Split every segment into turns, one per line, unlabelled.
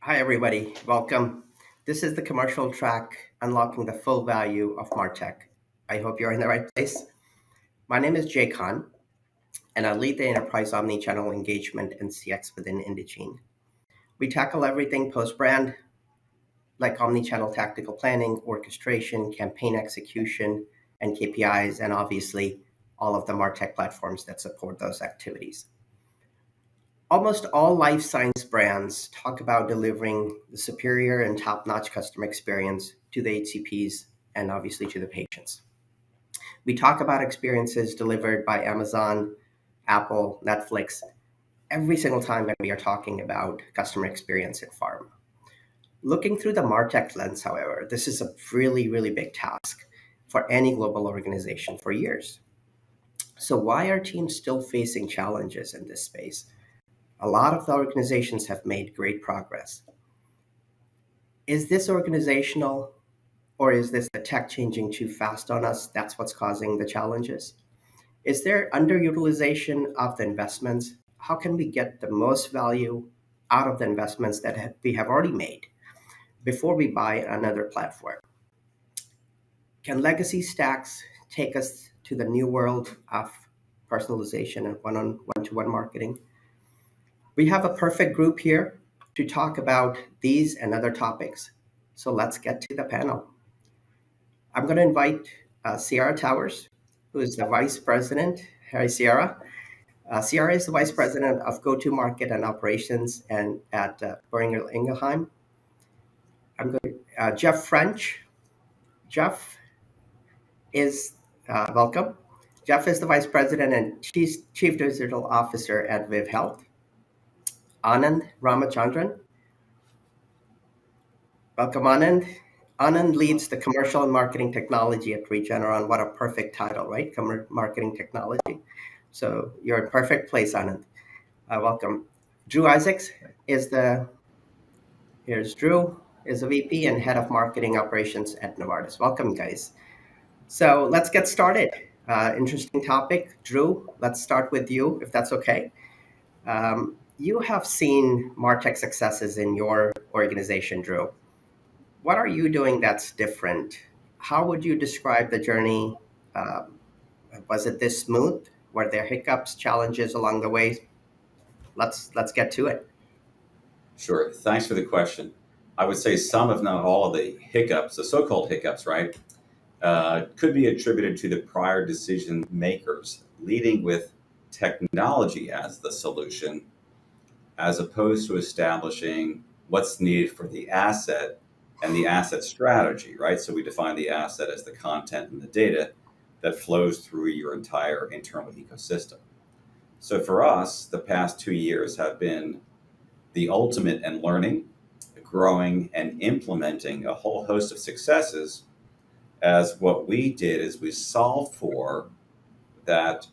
Hi, everybody. Welcome. This is the commercial track unlocking the full value of MarTech. I hope you're in the right place. My name is Jay Khan, and I lead the enterprise omnichannel engagement and CX within Indegene. We tackle everything post brand, like omnichannel tactical planning, orchestration, campaign execution, and KPIs, and obviously all of the MarTech platforms that support those activities. Almost all life science brands talk about delivering the superior and top notch customer experience to the HCPs and obviously to the patients. We talk about experiences delivered by Amazon, Apple, Netflix every single time that we are talking about customer experience in pharma. Looking through the MarTech lens, however, this is a really, really big task for any global organization for years. So, why are teams still facing challenges in this space? A lot of the organizations have made great progress. Is this organizational, or is this the tech changing too fast on us? That's what's causing the challenges. Is there underutilization of the investments? How can we get the most value out of the investments that we have already made before we buy another platform? Can legacy stacks take us to the new world of personalization and one-to-one marketing? We have a perfect group here to talk about these and other topics. So let's get to the panel. I'm going to invite Sierra Towers, who is the Vice President. Hi, Sierra. Sierra is the Vice President of Go-to-Market and Operations and at Boehringer Ingelheim. I'm going Jeff French. Jeff is welcome. Jeff is the Vice President and Chief Digital Officer at Viv Health. Anand Ramachandran. Welcome, Anand. Anand leads the commercial and marketing technology at Regeneron. What a perfect title, right? Marketing technology. So you're in perfect place, Anand. Welcome. Drew Isaacs here's Drew, is a VP and Head of Marketing Operations at Novartis. Welcome, guys. So let's get started. Interesting topic. Drew, let's start with you, if that's okay. You have seen MarTech successes in your organization, Drew. What are you doing that's different? How would you describe the journey? Was it this smooth? Were there hiccups, challenges along the way? Let's get to it.
Sure. Thanks for the question. I would say some, if not all, of the hiccups, the so-called hiccups, right, could be attributed to the prior decision makers leading with technology as the solution, as opposed to establishing what's needed for the asset and the asset strategy, right? So we define the asset as the content and the data that flows through your entire internal ecosystem. So for us, the past 2 years have been the ultimate in learning, growing, and implementing a whole host of successes. As what we did is we solved for that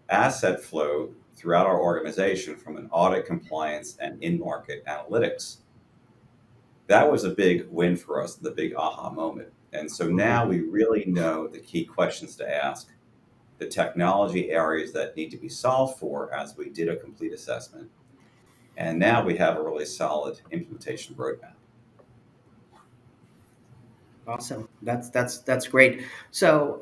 asset flow throughout our organization from an audit, compliance, and in-market analytics. That was a big win for us, the big aha moment. And so now we really know the key questions to ask, the technology areas that need to be solved for as we did a complete assessment. And now we have a really solid implementation roadmap.
Awesome. That's great. So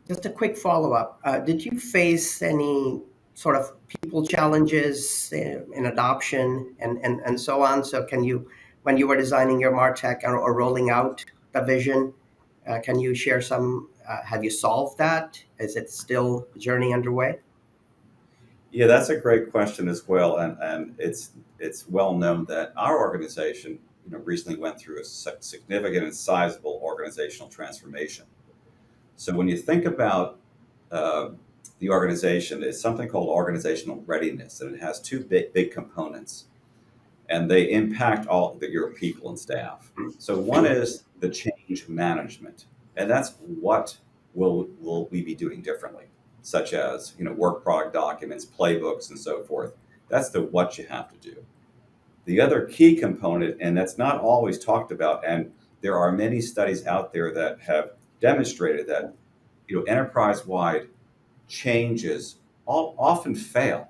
just a quick follow-up. Did you face any sort of people challenges in adoption and so on? So when you were designing your MarTech or rolling out the vision, can you share some, have you solved that? Is it still a journey underway?
Yeah, that's a great question as well. And it's well known that our organization recently went through a significant and sizable organizational transformation. So when you think about the organization, it's something called organizational readiness, and it has two big components, and they impact all your people and staff. So one is the change management, and that's what will we be doing differently, such as work product documents, playbooks, and so forth. That's the what you have to do. The other key component, and that's not always talked about, and there are many studies out there that have demonstrated that enterprise-wide changes often fail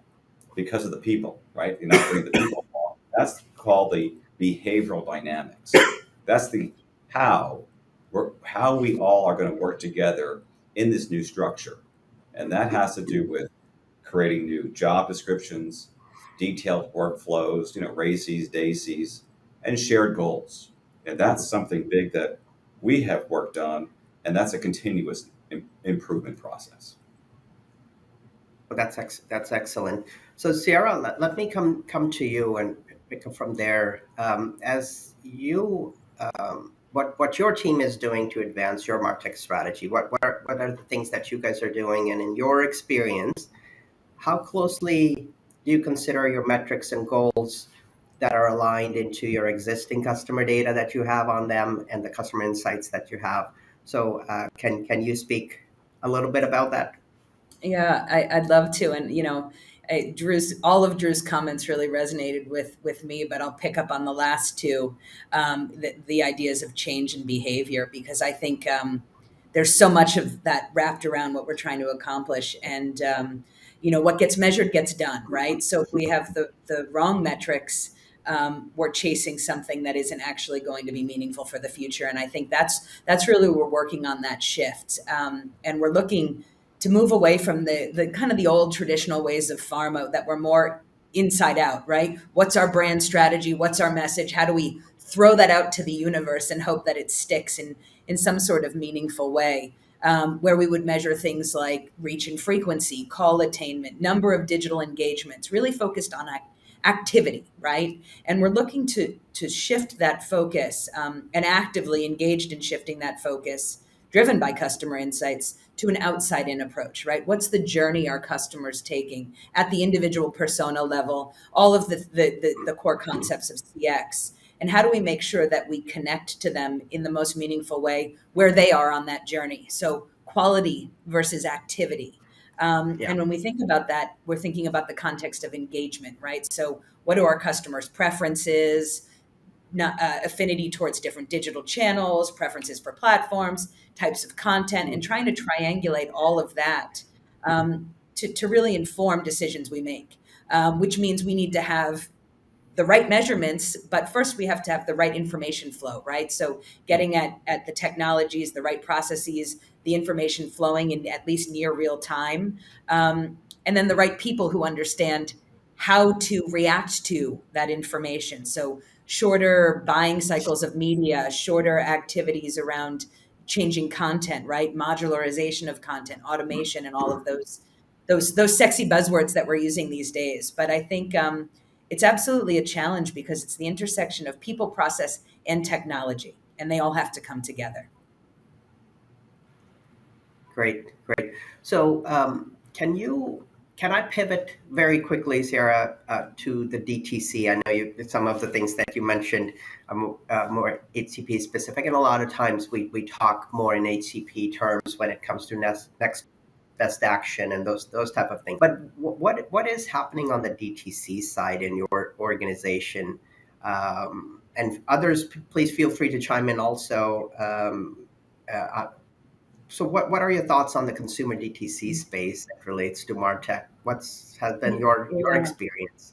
because of the people, right? You're not bringing the people along. That's called the behavioral dynamics. That's the how how we all are going to work together in this new structure. And that has to do with creating new job descriptions, detailed workflows, RACEs, DACEs, and shared goals. And that's something big that we have worked on, and that's a continuous improvement process.
Well, that's excellent. So, Sierra, let me come to you and pick up from there. As you, what your team is doing to advance your MarTech strategy? What are the things that you guys are doing? And in your experience, how closely do you consider your metrics and goals that are aligned into your existing customer data that you have on them and the customer insights that you have? So, can you speak a little bit about that?
Yeah, I'd love to. And, all of Drew's comments really resonated with me, but I'll pick up on the last two, the ideas of change and behavior, because I think there's so much of that wrapped around what we're trying to accomplish. And, what gets measured gets done, right? So if we have the wrong metrics, we're chasing something that isn't actually going to be meaningful for the future. And I think that's really, we're working on that shift. And we're looking to move away from the kind of the old traditional ways of pharma that were more inside out, right? What's our brand strategy? What's our message? How do we throw that out to the universe and hope that it sticks in some sort of meaningful way? Where we would measure things like reach and frequency, call attainment, number of digital engagements, really focused on activity, right? And we're looking to shift that focus, and actively engaged in shifting that focus, driven by customer insights, to an outside in approach, right? What's the journey our customers taking at the individual persona level, all of the core concepts of CX, and how do we make sure that we connect to them in the most meaningful way where they are on that journey? So quality versus activity.
Yeah.
And when we think about that, we're thinking about the context of engagement, right? So what are our customers' preferences, affinity towards different digital channels, preferences for platforms, types of content, and trying to triangulate all of that, to really inform decisions we make, which means we need to have the right measurements, but first we have to have the right information flow, right? So getting at the technologies, the right processes, the information flowing in at least near real time, and then the right people who understand how to react to that information. So shorter buying cycles of media, shorter activities around changing content, right? Modularization of content, automation, and all of those sexy buzzwords that we're using these days. But I think it's absolutely a challenge because it's the intersection of people, process, and technology, and they all have to come together.
Great, great. So, can I pivot very quickly, Sarah, to the DTC? I know some of the things that you mentioned are more HCP specific, and a lot of times we talk more in HCP terms when it comes to next best action and those type of things. But what is happening on the DTC side in your organization? And others, please feel free to chime in also. So what are your thoughts on the consumer DTC space that relates to MarTech? What's has been your
Yeah.
experience?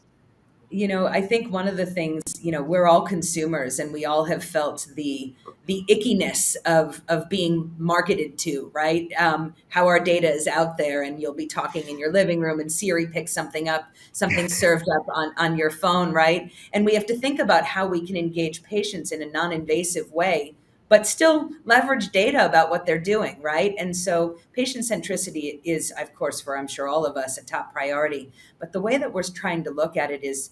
I think one of the things, we're all consumers and we all have felt the ickiness of being marketed to, right? How our data is out there and you'll be talking in your living room and Siri picks something up, something served up on your phone, right? And we have to think about how we can engage patients in a non-invasive way, but still leverage data about what they're doing, right? And so patient centricity is, of course, for I'm sure all of us, a top priority. But the way that we're trying to look at it is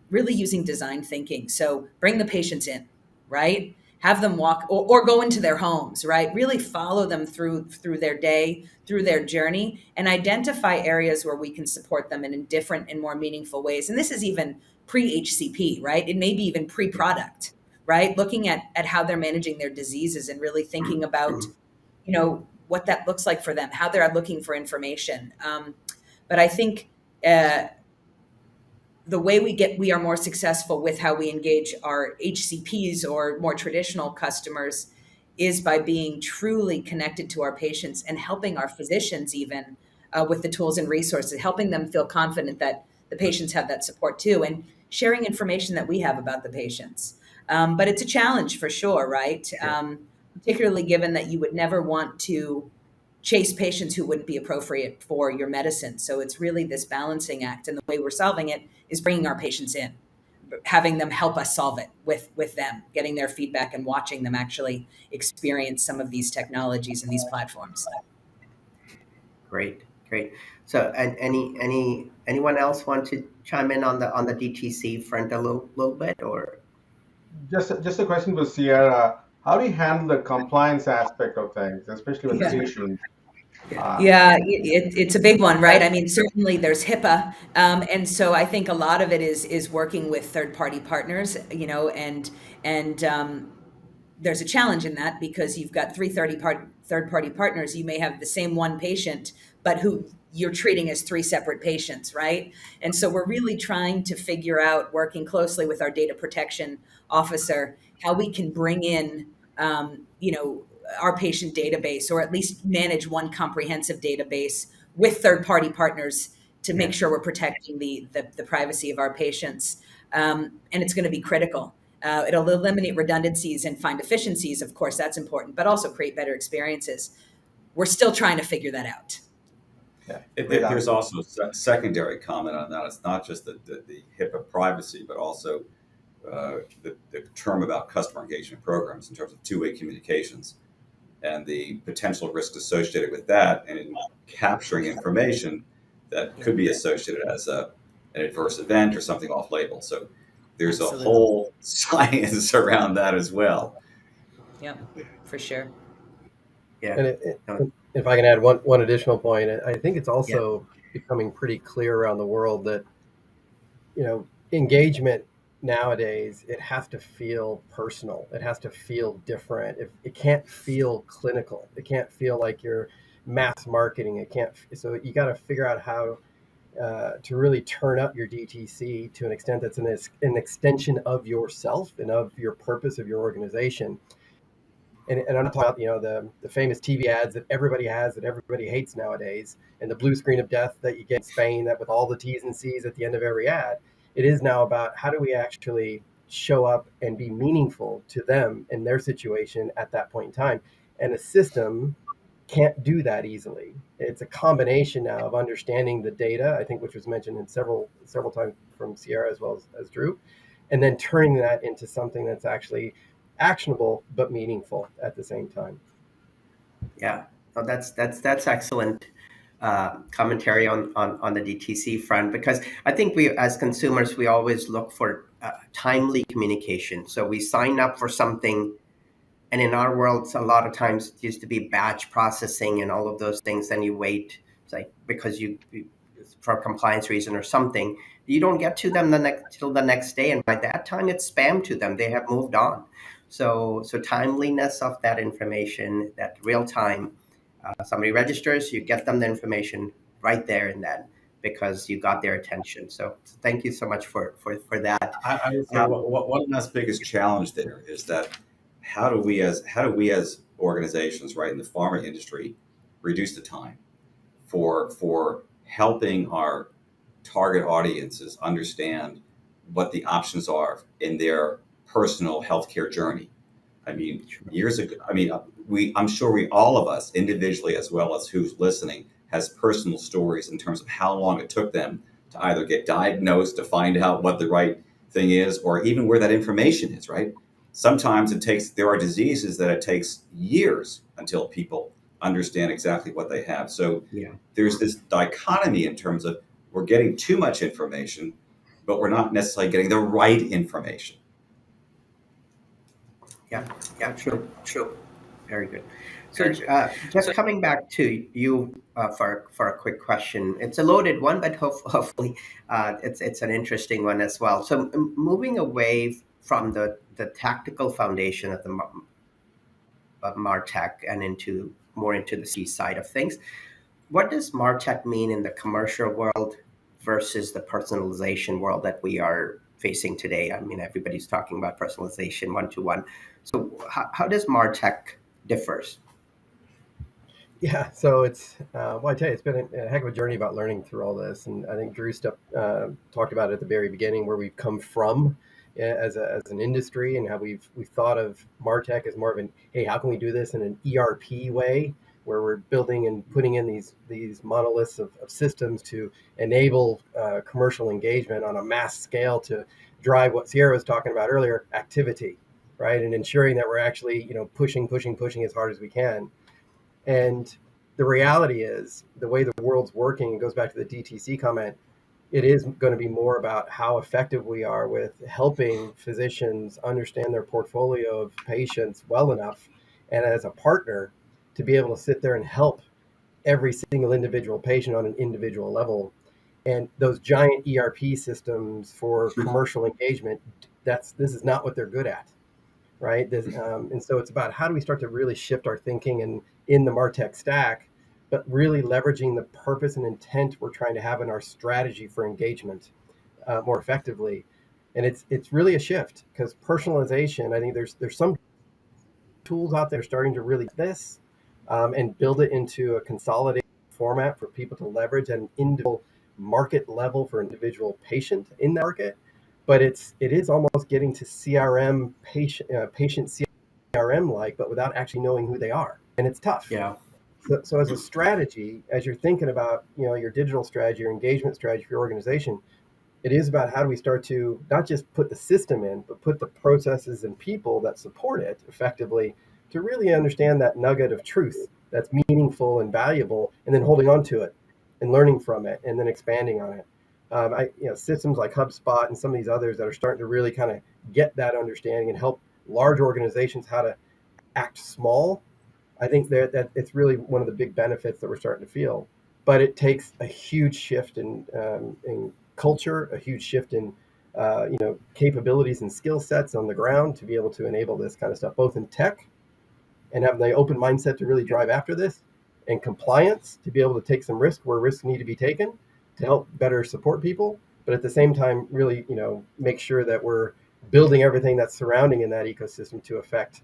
really using design thinking. So bring the patients in, right? Have them walk or go into their homes, right? Really follow them through their day, through their journey, and identify areas where we can support them in different and more meaningful ways. And this is even pre-HCP, right? It may be even pre-product, right? Looking at how they're managing their diseases and really thinking about, what that looks like for them, how they're looking for information. But I think the way we are more successful with how we engage our HCPs or more traditional customers is by being truly connected to our patients and helping our physicians even with the tools and resources, helping them feel confident that the patients have that support too, and sharing information that we have about the patients. But it's a challenge for sure, right?
Sure.
Particularly given that you would never want to chase patients who wouldn't be appropriate for your medicine. So it's really this balancing act. And the way we're solving it is bringing our patients in, having them help us solve it with them, getting their feedback and watching them actually experience some of these technologies and these platforms.
Great, great. So, and anyone else want to chime in on the DTC front a little bit, or?
Just a question for Sierra. How do you handle the compliance aspect of things, especially with the
Yeah.
patient?
Yeah, it's a big one, right? I mean, certainly there's HIPAA, and so I think a lot of it is working with third party partners, and there's a challenge in that because you've got third party partners. You may have the same one patient, but who you're treating as three separate patients, right? And so we're really trying to figure out, working closely with our data protection officer, how we can bring in, our patient database, or at least manage one comprehensive database with third party partners to make
Yeah.
sure we're protecting the privacy of our patients. And it's going to be critical. It'll eliminate redundancies and find efficiencies. Of course, that's important, but also create better experiences. We're still trying to figure that out.
Yeah,
There's also a secondary comment on that. It's not just the HIPAA privacy, but also the term about customer engagement programs in terms of two-way communications and the potential risks associated with that, and in capturing information that could be associated as an adverse event or something off-label. So there's
Absolutely.
a whole science around that as well.
Yep, for sure.
Yeah.
And if I can add one additional point, I think it's also becoming pretty clear around the world that, engagement nowadays, it has to feel personal. It has to feel different. It can't feel clinical. It can't feel like you're mass marketing. It can't. So you got to figure out how to really turn up your DTC to an extent that's an extension of yourself and of your purpose of your organization. And I'm not talking about, the famous TV ads that everybody has, that everybody hates nowadays, and the blue screen of death that you get in Spain, that with all the T's and C's at the end of every ad. It is now about how do we actually show up and be meaningful to them in their situation at that point in time. And a system can't do that easily. It's a combination now of understanding the data, I think, which was mentioned in several times from Sierra as well as Drew, and then turning that into something that's actually actionable but meaningful at the same time.
Yeah, no, that's excellent commentary on the DTC front, because I think we as consumers we always look for timely communication. So we sign up for something, and in our world, a lot of times it used to be batch processing and all of those things. Then you wait, like because you for a compliance reason or something, you don't get to them till the next day, and by that time it's spam to them. They have moved on. So timeliness of that information, that real time, somebody registers, you get them the information right there and then because you got their attention. So thank you so much for that.
I would say one last biggest challenge there is that how do we as organizations, right, in the pharma industry, reduce the time for helping our target audiences understand what the options are in their personal healthcare journey. I mean, years ago, I'm sure all of us individually, as well as who's listening, has personal stories in terms of how long it took them to either get diagnosed, to find out what the right thing is, or even where that information is, right? Sometimes there are diseases that it takes years until people understand exactly what they have. So there's this dichotomy in terms of we're getting too much information, but we're not necessarily getting the right information.
Yeah, true. Very good. So just coming back to you for a quick question. It's a loaded one, but hopefully it's an interesting one as well. So moving away from the tactical foundation of of MarTech and more into the C side of things, what does MarTech mean in the commercial world versus the personalization world that we are facing today? I mean, everybody's talking about personalization one-to-one. So how does MarTech differs?
Yeah, so it's well, I tell you, it's been a heck of a journey about learning through all this, and I think Drew talked about it at the very beginning, where we've come from as an industry, and how we've thought of MarTech as more of an, hey, how can we do this in an ERP way, where we're building and putting in these monoliths of systems to enable commercial engagement on a mass scale to drive what Sierra was talking about earlier, activity, right, and ensuring that we're actually pushing as hard as we can. And the reality is, the way the world's working, it goes back to the DTC comment, it is going to be more about how effective we are with helping physicians understand their portfolio of patients well enough, and as a partner, to be able to sit there and help every single individual patient on an individual level. And those giant ERP systems for commercial engagement, this is not what they're good at, right? And so it's about how do we start to really shift our thinking and in the MarTech stack, but really leveraging the purpose and intent we're trying to have in our strategy for engagement more effectively. And it's really a shift, because personalization, I think there's some tools out there starting to really get this and build it into a consolidated format for people to leverage at an individual market level for an individual patient in the market. But it is almost getting to CRM patient CRM like, but without actually knowing who they are, and it's tough.
Yeah.
So as a strategy, as you're thinking about your digital strategy, your engagement strategy for your organization, it is about how do we start to not just put the system in, but put the processes and people that support it effectively to really understand that nugget of truth that's meaningful and valuable, and then holding on to it and learning from it and then expanding on it. Systems like HubSpot and some of these others that are starting to really kind of get that understanding and help large organizations how to act small. I think that it's really one of the big benefits that we're starting to feel. But it takes a huge shift in culture, a huge shift in capabilities and skill sets on the ground to be able to enable this kind of stuff, both in tech and have the open mindset to really drive after this, and compliance to be able to take some risk where risks need to be taken to help better support people, but at the same time really make sure that we're building everything that's surrounding in that ecosystem to affect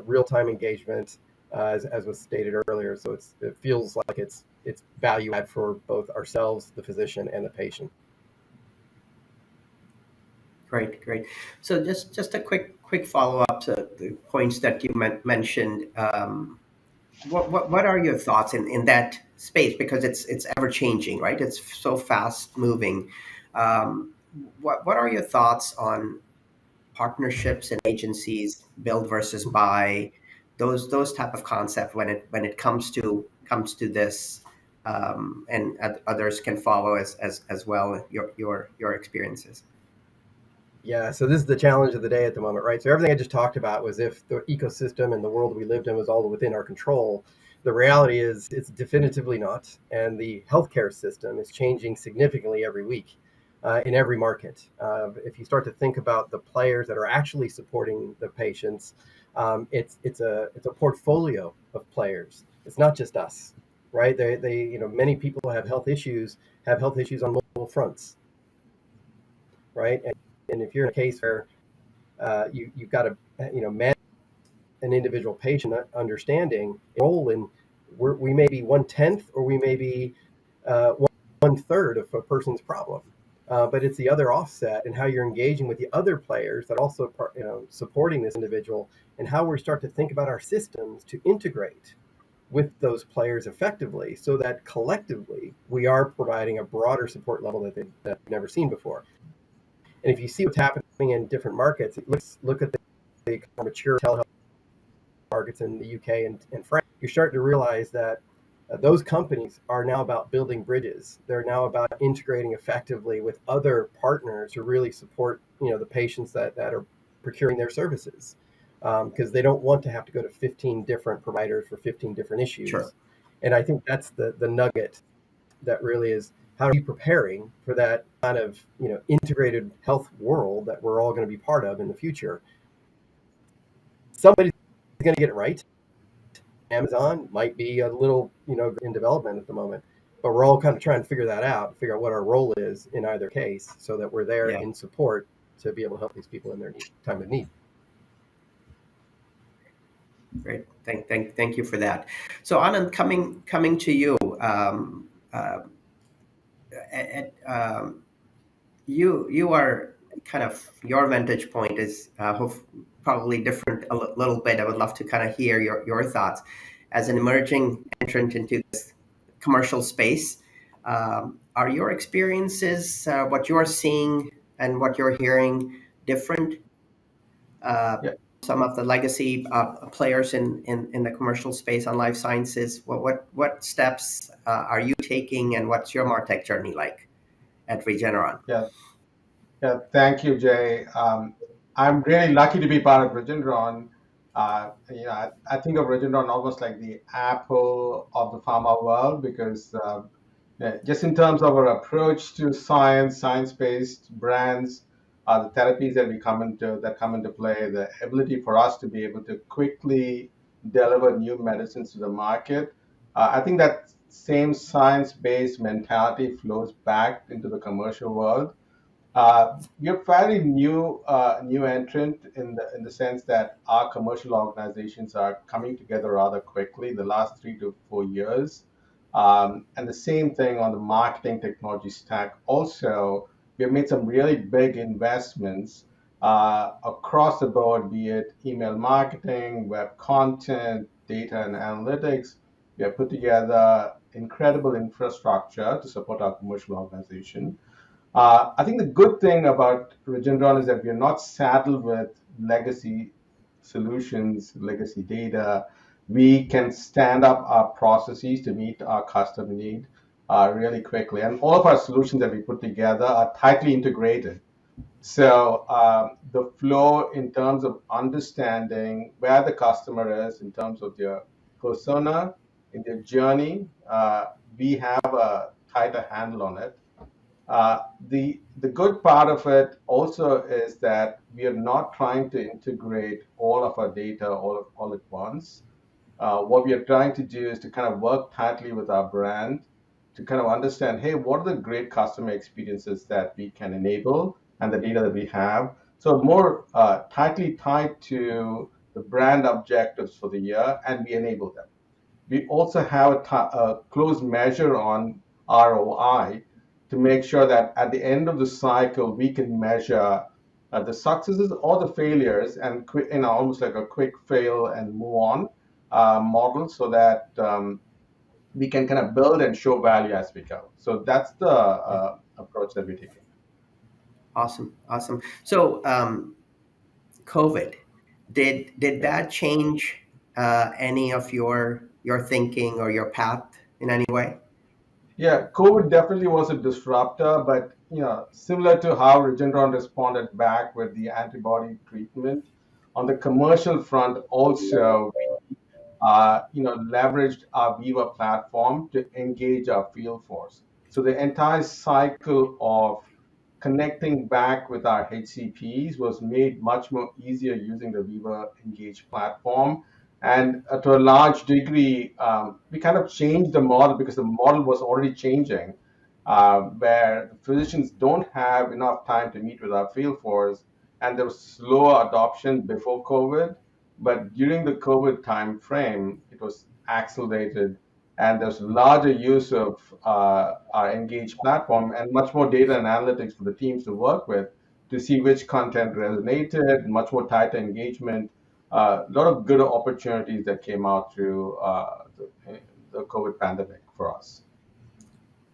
real-time engagement, as was stated earlier. So it feels like it's value add for both ourselves, the physician, and the patient.
Great, great. So just a quick follow up to the points that you mentioned. What are your thoughts in that space, because it's ever changing, right? It's so fast moving. Um, what are your thoughts on partnerships and agencies, build versus buy, those type of concept when it comes to this, and others can follow as well your experiences.
Yeah, so this is the challenge of the day at the moment, right? So everything I just talked about was if the ecosystem and the world we lived in was all within our control. The reality is it's definitively not. And the healthcare system is changing significantly every week in every market. If you start to think about the players that are actually supporting the patients, it's a portfolio of players. It's not just us, right? Many people have health issues on multiple fronts, right? And if you're in a case where you've got to manage an individual patient understanding role, and we may be 1/10 or we may be uh, 1/3 of a person's problem, but it's the other offset and how you're engaging with the other players that also supporting this individual, and how we start to think about our systems to integrate with those players effectively, so that collectively we are providing a broader support level that they've never seen before. And if you see what's happening in different markets, look at the mature telehealth markets in the UK and France. You're starting to realize that those companies are now about building bridges. They're now about integrating effectively with other partners who really support the patients that are procuring their services, because they don't want to have to go to 15 different providers for 15 different
Sure.
issues. And I think that's the nugget that really is, how are you preparing for that kind of integrated health world that we're all going to be part of in the future. Somebody's going to get it right. Amazon might be a little in development at the moment, but we're all kind of trying to figure that out, figure out what our role is in either case, so that we're there
Yeah.
in support to be able to help these people in their time of need.
Great. Thank you for that. So Anand, coming to you, at, you are kind of, your vantage point is probably different a little bit. I would love to kind of hear your thoughts as an emerging entrant into this commercial space. Are your experiences, what you're seeing and what you're hearing, different? Uh,
Yeah,
some of the legacy players in the commercial space on life sciences. What steps are you taking, and what's your MarTech journey like at Regeneron?
yeah. Yeah, thank you, Jay. I'm really lucky to be part of Regeneron. I think of Regeneron almost like the Apple of the pharma world because yeah, just in terms of our approach to science, science-based brands, the therapies that come into play, the ability for us to be able to quickly deliver new medicines to the market. I think that same science-based mentality flows back into the commercial world. We're fairly new entrant in the sense that our commercial organizations are coming together rather quickly in the last 3 to 4 years. And the same thing on the marketing technology stack. Also, we have made some really big investments across the board, be it email marketing, web content, data and analytics. We have put together incredible infrastructure to support our commercial organization. I think the good thing about Regeneron is that we are not saddled with legacy solutions, legacy data. We can stand up our processes to meet our customer need really quickly. And all of our solutions that we put together are tightly integrated. So the flow in terms of understanding where the customer is in terms of their persona, in their journey, we have a tighter handle on it. The good part of it also is that we are not trying to integrate all of our data all at once. What we are trying to do is to kind of work tightly with our brand to kind of understand, hey, what are the great customer experiences that we can enable and the data that we have. So more tightly tied to the brand objectives for the year, and we enable them. We also have a close measure on ROI to make sure that at the end of the cycle, we can measure the successes or the failures and almost like a quick fail and move on model so that we can kind of build and show value as we go. So that's the approach that we're taking.
Awesome. So, COVID, did
Yeah.
that change any of your thinking or your path in any way?
Yeah, COVID definitely was a disruptor, but similar to how Regeneron responded back with the antibody treatment, on the commercial front, also leveraged our Viva platform to engage our field force. So the entire cycle of connecting back with our HCPs was made much more easier using the Viva Engage platform. And to a large degree, we kind of changed the model because the model was already changing, where the physicians don't have enough time to meet with our field force, and there was slower adoption before COVID. But during the COVID time frame, it was accelerated, and there's larger use of our Engage platform and much more data and analytics for the teams to work with to see which content resonated, much more tighter engagement, a lot of good opportunities that came out through the COVID pandemic for us.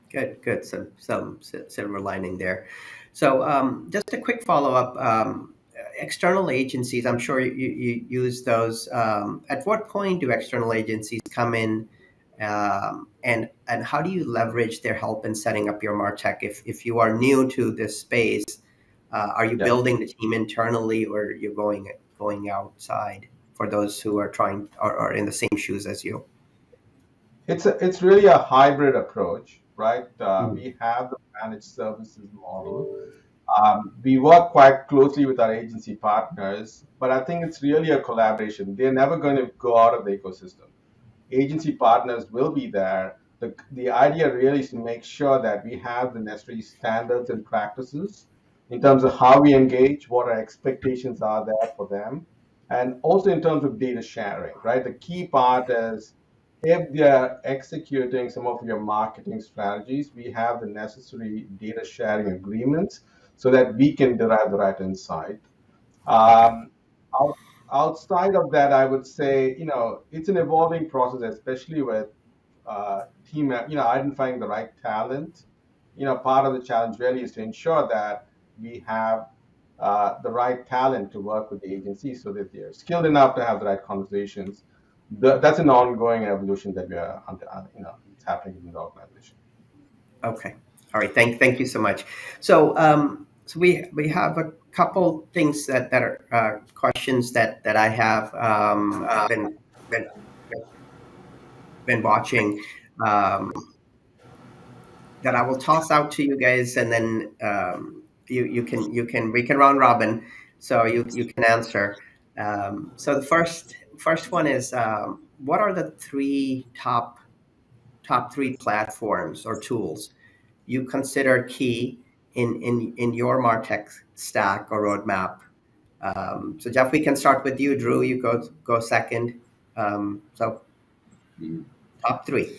Good. Some silver lining there. So, just a quick follow up. External agencies, I'm sure you use those. At what point do external agencies come in, and how do you leverage their help in setting up your MarTech? If you are new to this space, are you
Yeah.
building the team internally, or you're going outside for those who are trying or are in the same shoes as you?
It's really a hybrid approach, right?
Mm.
We have the managed services model. We work quite closely with our agency partners, but I think it's really a collaboration. They're never going to go out of the ecosystem. Agency partners will be there. The idea really is to make sure that we have the necessary standards and practices in terms of how we engage, what our expectations are there for them. And also in terms of data sharing, right? The key part is if they're executing some of your marketing strategies, we have the necessary data sharing agreements so that we can derive the right insight.
Okay.
Um, out, outside of that, I would say, it's an evolving process, especially with team, identifying the right talent. Part of the challenge really is to ensure that we have the right talent to work with the agency so that they're skilled enough to have the right conversations. That's an ongoing evolution that we are, it's happening in the organization.
Okay. All right. Thank you so much. So we have a couple things that are questions that I have been been watching, um, that I will toss out to you guys, and then we can round robin, so you can answer. So the first one is, what are the top three platforms or tools you consider key in your MarTech stack or roadmap? So Jeff, we can start with you. Drew, you go second. So
Mm,
top three.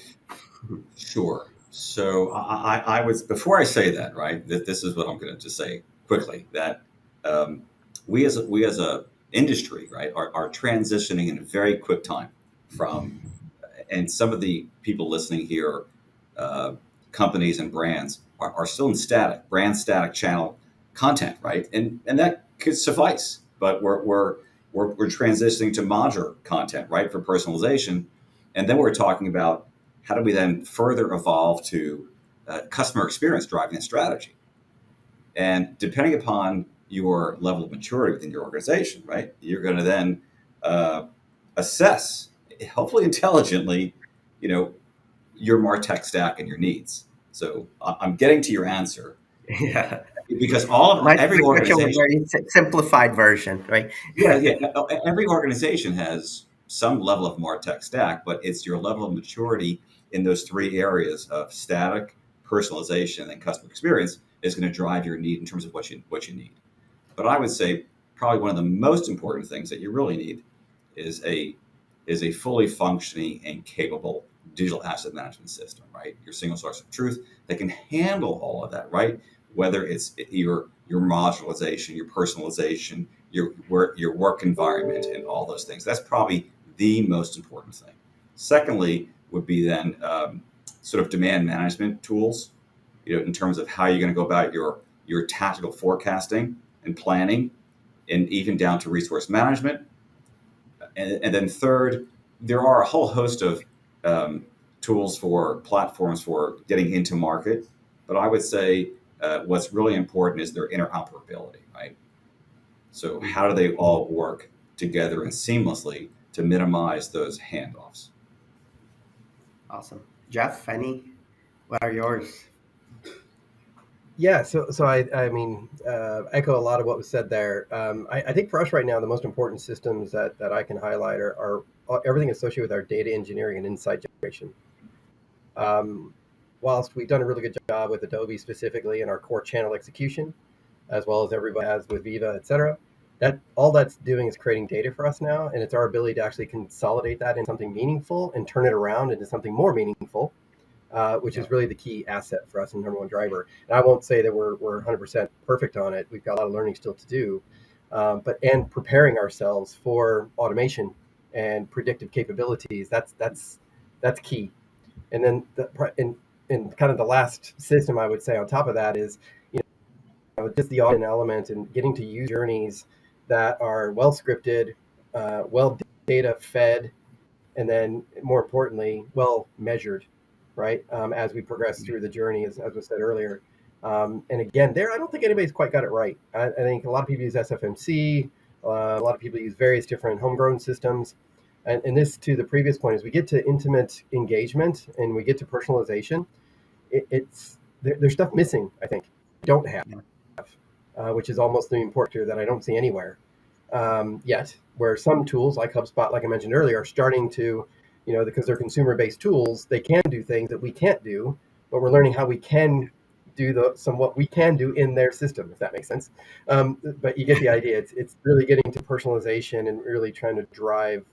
Sure. So I was before I say that, right? That this is what I'm going to just say quickly, that um, we as a industry, right, are transitioning in a very quick time from, and some of the people listening here, uh, companies and brands are still in static channel content, right? And that could suffice, but we're transitioning to modular content, right, for personalization, and then we're talking about how do we then further evolve to customer experience driving a strategy, and depending upon your level of maturity within your organization, right, you're going to then uh, assess, hopefully intelligently, you know, your MarTech stack and your needs. So I'm getting to your answer
Yeah.
because
Might
every
switch over
organization,
very simplified version, right?
yeah, every organization has some level of MarTech stack, but it's your level of maturity in those three areas of static, personalization, and customer experience is going to drive your need in terms of what you need. But I would say probably one of the most important things that you really need is a fully functioning and capable digital asset management system, right? Your single source of truth that can handle all of that, right? Whether it's your modularization, your personalization, your work environment, and all those things. That's probably the most important thing. Secondly, would be then sort of demand management tools, in terms of how you're going to go about your tactical forecasting and planning, and even down to resource management. And then third, there are a whole host of um, tools for platforms for getting into market. But I would say what's really important is their interoperability, right? So how do they all work together and seamlessly to minimize those handoffs?
Awesome. Jeff, what are yours?
Yeah, so I mean, echo a lot of what was said there. I think for us right now, the most important systems that I can highlight are everything associated with our data engineering and insight generation. Um, whilst we've done a really good job with Adobe specifically in our core channel execution, as well as everybody has with Viva, et cetera, that all that's doing is creating data for us now, and it's our ability to actually consolidate that into something meaningful and turn it around into something more meaningful, which
Yeah.
is really the key asset for us and number one driver. And I won't say that we're 100% perfect on it. We've got a lot of learning still to do, and preparing ourselves for automation and predictive capabilities. That's key. And then in kind of the last system I would say on top of that is, just the automation element and getting to use journeys that are well scripted, well data fed, and then more importantly, well measured, right? As we progress through the journey, as was said earlier. And again, there, I don't think anybody's quite got it right. I think a lot of people use SFMC, a lot of people use various different homegrown systems. And this, to the previous point, as we get to intimate engagement and we get to personalization, there's stuff missing, I think, don't have,
Yeah.
which is almost the important that I don't see anywhere yet, where some tools like HubSpot, like I mentioned earlier, are starting to, because they're consumer-based tools, they can do things that we can't do, but we're learning how we can do what we can do in their system, if that makes sense. But you get the idea. It's really getting to personalization and really trying to drive,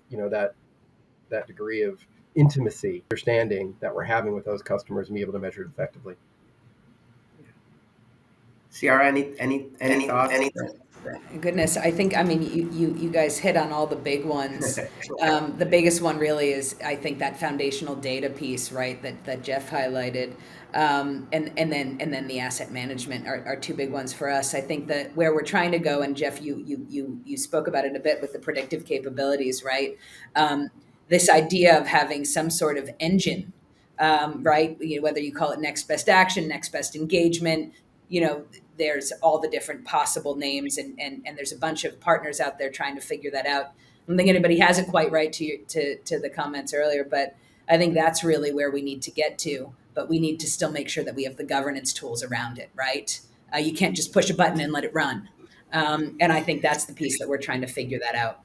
that degree of intimacy, understanding that we're having with those customers and be able to measure it effectively.
Ciara, any thoughts?
Goodness, I think, I mean, you guys hit on all the big ones. The biggest one really is, I think, that foundational data piece, right, that Jeff highlighted, and then the asset management are two big ones for us. I think that where we're trying to go, and Jeff, you spoke about it a bit with the predictive capabilities, right? This idea of having some sort of engine, right? Whether you call it next best action, next best engagement, there's all the different possible names, and there's a bunch of partners out there trying to figure that out. I don't think anybody has it quite right to the comments earlier, but I think that's really where we need to get to. But we need to still make sure that we have the governance tools around it, right? You can't just push a button and let it run. And I think that's the piece that we're trying to figure that out.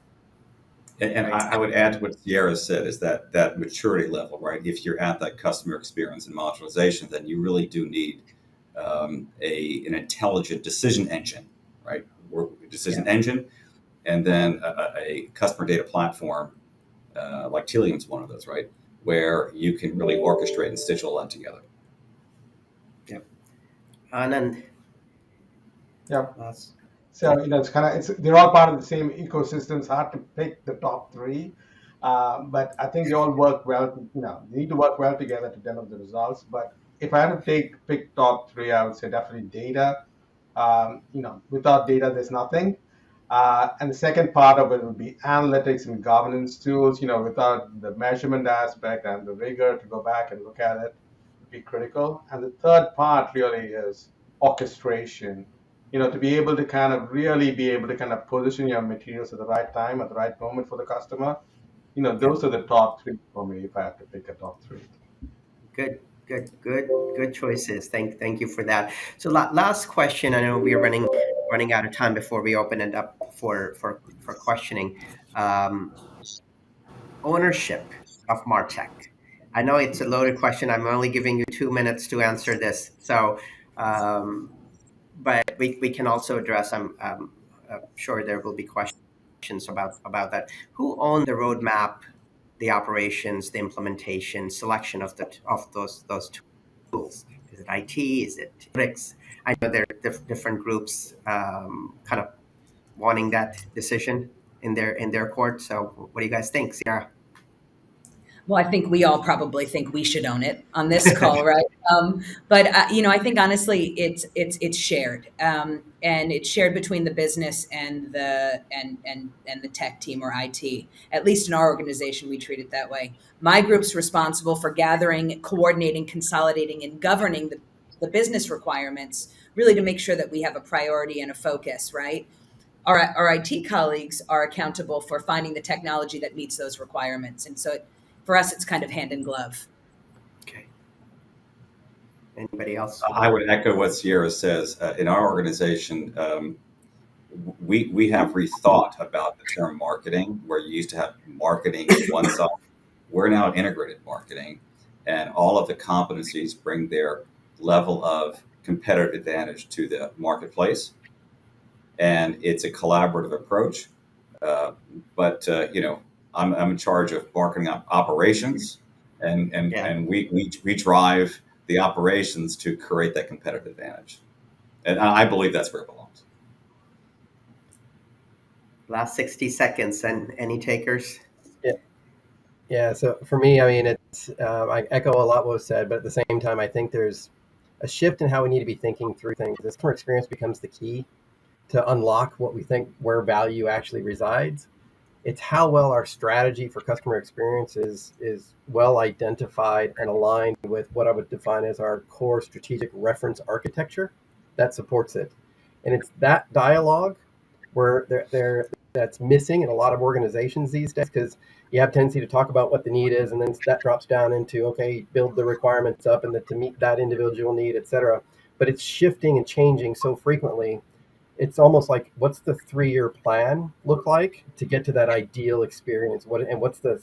And I would add to what Sierra said is that maturity level, right? If you're at that customer experience and modularization, then you really do need an intelligent decision engine, right? Or decision engine, and then a customer data platform like Telium's one of those, right? Where you can really orchestrate and stitch all that together.
Yep. Anand.
Yeah. So they're all part of the same ecosystem. It's hard to pick the top three, but I think they all work well. They need to work well together to deliver the results. But if I had to pick top three, I would say definitely data. Without data, there's nothing. And the second part of it would be analytics and governance tools. Without the measurement aspect and the rigor to go back and look at it would be critical. And the third part really is orchestration. To be able to really be able to position your materials at the right time, at the right moment for the customer. Those are the top three for me if I have to pick a top three.
Good choices. Thank you for that. So last question. I know we are running out of time before we open it up for questioning. Ownership of MarTech. I know it's a loaded question. I'm only giving you 2 minutes to answer this. So, but we can also address. I'm sure there will be questions about that. Who owns the roadmap, the operations, the implementation, selection of those tools? Is it IT? Is it analytics? I know there are different groups kind of wanting that decision in their court. So what do you guys think, Ciara?
Well, I think we all probably think we should own it on this call, right? But I think honestly, it's shared, and it's shared between the business and the tech team or IT. At least in our organization, we treat it that way. My group's responsible for gathering, coordinating, consolidating, and governing the business requirements, really to make sure that we have a priority and a focus, right? Our IT colleagues are accountable for finding the technology that meets those requirements, and so for us, it's kind of hand in glove.
Okay. Anybody else?
I would echo what Sierra says. In our organization, we have rethought about the term marketing, where you used to have marketing on one side. We're now integrated marketing, and all of the competencies bring their level of competitive advantage to the marketplace. And it's a collaborative approach. But I'm in charge of marketing operations, and we drive the operations to create that competitive advantage. And I believe that's where it belongs.
Last 60 seconds, and any takers?
Yeah. So for me, I mean, I echo a lot what was said, but at the same time, I think there's a shift in how we need to be thinking through things. This customer experience becomes the key to unlock what we think where value actually resides. It's how well our strategy for customer experience is well identified and aligned with what I would define as our core strategic reference architecture that supports it. And it's that dialogue where that's missing in a lot of organizations these days, because you have tendency to talk about what the need is, and then that drops down into, okay, build the requirements up and to meet that individual need, et cetera. But it's shifting and changing so frequently. It's almost like, what's the 3-year plan look like to get to that ideal experience? What's the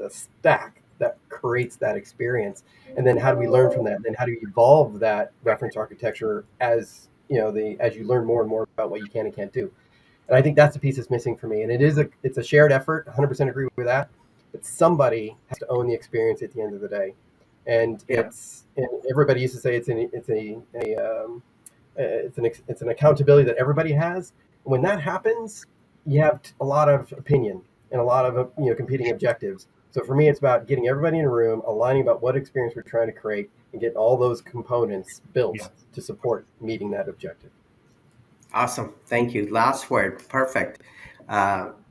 stack that creates that experience? And then how do we learn from that? And then how do you evolve that reference architecture as as you learn more and more about what you can and can't do? And I think that's the piece that's missing for me. And it's a shared effort. 100% agree with that. But somebody has to own the experience at the end of the day. And
Yeah.
and everybody used to say it's an accountability that everybody has. When that happens, you have a lot of opinion and a lot of competing objectives. So for me, it's about getting everybody in a room, aligning about what experience we're trying to create, and getting all those components built to support meeting that objective.
Awesome. Thank you. Last word. Perfect.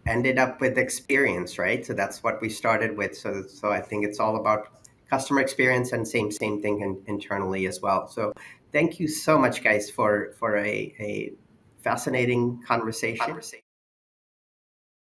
Ended up with experience, right? So that's what we started with. So I think it's all about customer experience, and same thing internally as well. So thank you so much, guys, for a fascinating conversation.